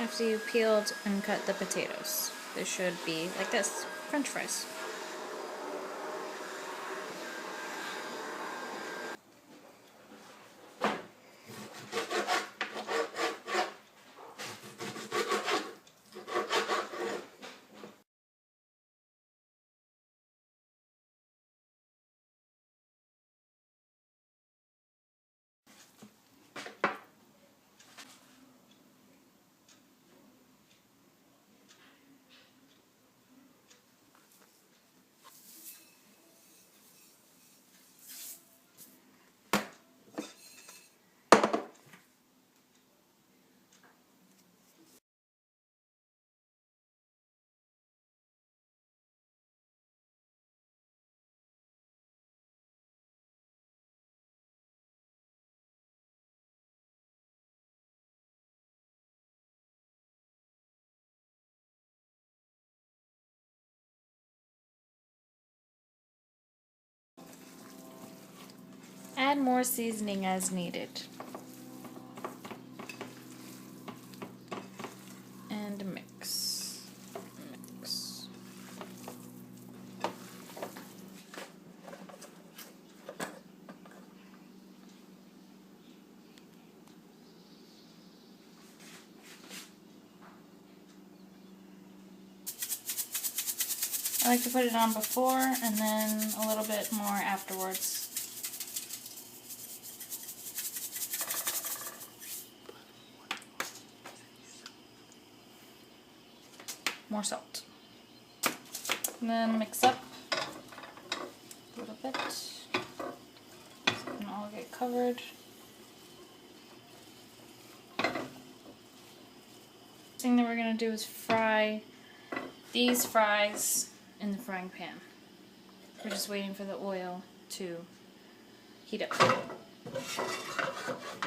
after you peeled and cut the potatoes. They should be like this, French fries. Add more seasoning as needed. And mix. Mix. I like to put it on before and then a little bit more afterwards. More salt. And then mix up a little bit so it can all get covered. Thing that we're going to do is fry these fries in the frying pan. We're just waiting for the oil to heat up.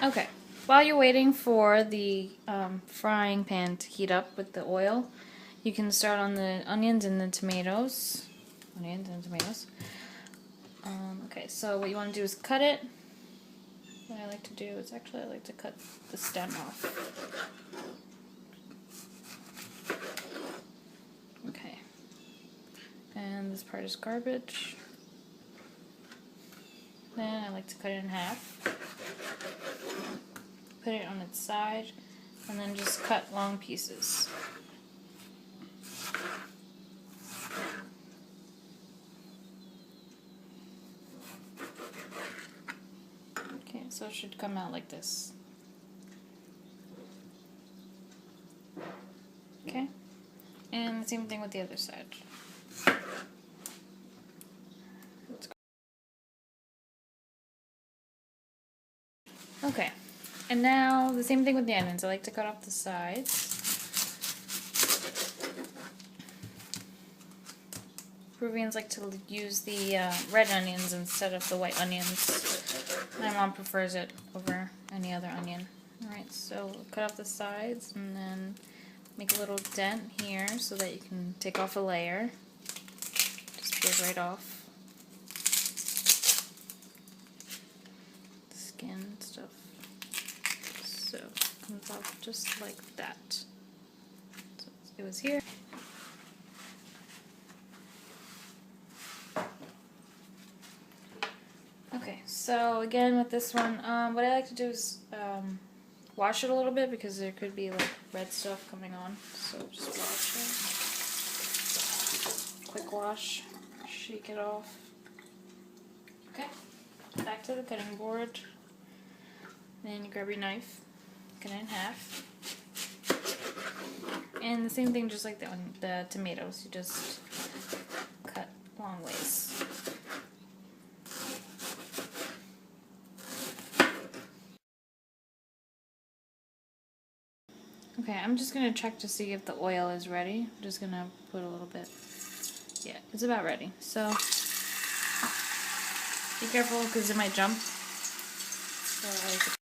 Okay, while you're waiting for the frying pan to heat up with the oil, you can start on the onions and the tomatoes. Okay, so what you want to do is cut it. What I like to do is actually I like to cut the stem off. Okay, and this part is garbage. Then I like to cut it in half. Put it on its side, and then just cut long pieces. Okay, so it should come out like this. Okay, and the same thing with the other side. Okay, and now the same thing with the onions. I like to cut off the sides. Peruvians like to use the red onions instead of the white onions. My mom prefers it over any other onion. Alright, so cut off the sides and then make a little dent here so that you can take off a layer. Just peel right off. Skin and stuff. So it comes off just like that. So it was here. Okay, so again with this one, what I like to do is wash it a little bit because there could be like red stuff coming on. So just wash it. Quick wash, shake it off. Okay, back to the cutting board. Then you grab your knife, cut it in half. And the same thing just like the tomatoes, you just cut long ways. Okay, I'm just going to check to see if the oil is ready. I'm just going to put a little bit. Yeah, it's about ready. So, be careful because it might jump. So I like to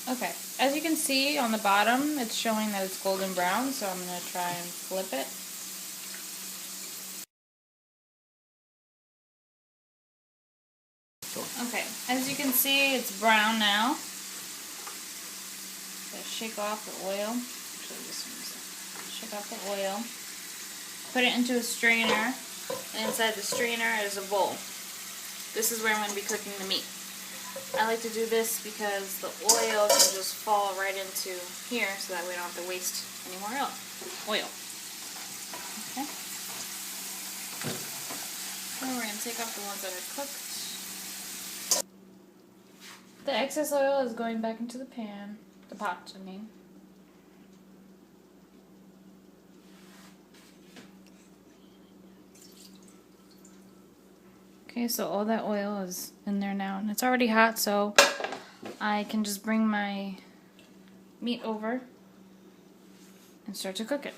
Okay, as you can see on the bottom, it's showing that it's golden brown, so I'm going to try and flip it. Okay, as you can see, it's brown now. So shake off the oil. Actually, this one's shake off the oil. Put it into a strainer, and inside the strainer is a bowl. This is where I'm going to be cooking the meat. I like to do this because the oil can just fall right into here, so that we don't have to waste any more oil. Okay. So we're going to take off the ones that are cooked. The excess oil is going back into the pan, the pot, I mean. Okay, so all that oil is in there now, and it's already hot, so I can just bring my meat over and start to cook it.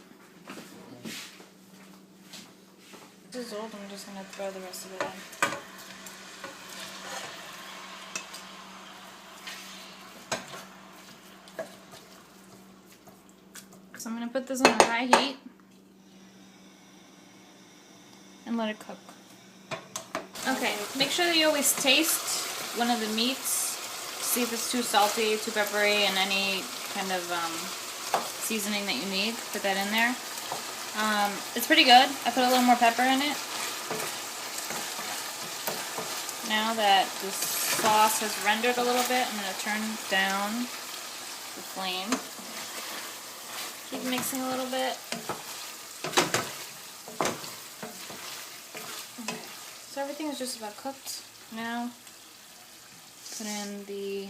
This is old, I'm just going to throw the rest of it in. So I'm going to put this on a high heat and let it cook. Okay, make sure that you always taste one of the meats, see if it's too salty, too peppery, and any kind of seasoning that you need. Put that in there. It's pretty good. I put a little more pepper in it. Now that the sauce has rendered a little bit, I'm going to turn down the flame. Keep mixing a little bit. Okay, so everything is just about cooked. Now, put in the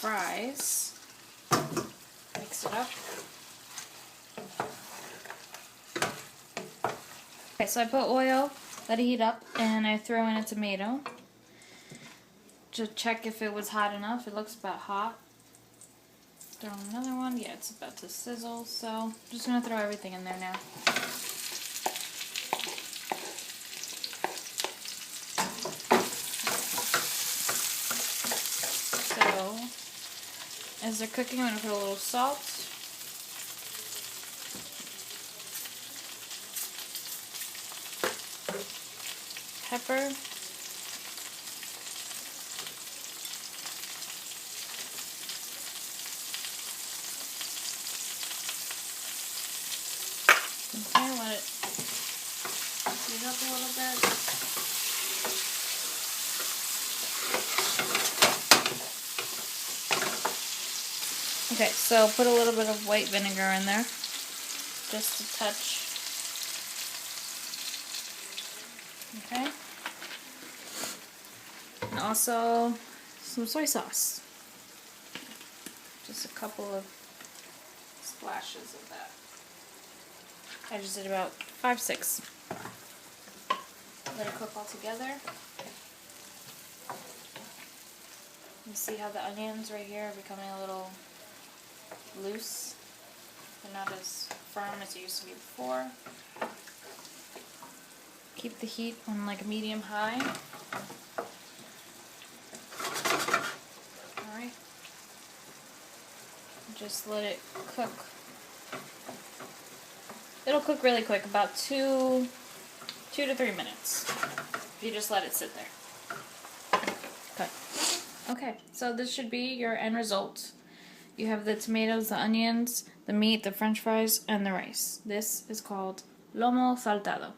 fries. Mix it up. Okay, so I put oil, let it heat up, and I throw in a tomato. Just check if it was hot enough. It looks about hot. Throw in another one. Yeah, it's about to sizzle, so I'm just going to throw everything in there now. So, as they're cooking, I'm going to put a little salt. Pepper. Okay, let it heat up a little bit. Okay, so put a little bit of white vinegar in there, just a touch. Okay, and also some soy sauce. Just a couple of splashes of that. I just did about 5-6. Let it cook all together. You see how the onions right here are becoming a little loose. They're not as firm as it used to be before. Keep the heat on like a medium-high. Alright. Just let it cook. It'll cook really quick, about 2 to 3 minutes. If you just let it sit there. Okay, so this should be your end result. You have the tomatoes, the onions, the meat, the french fries, and the rice. This is called Lomo Saltado.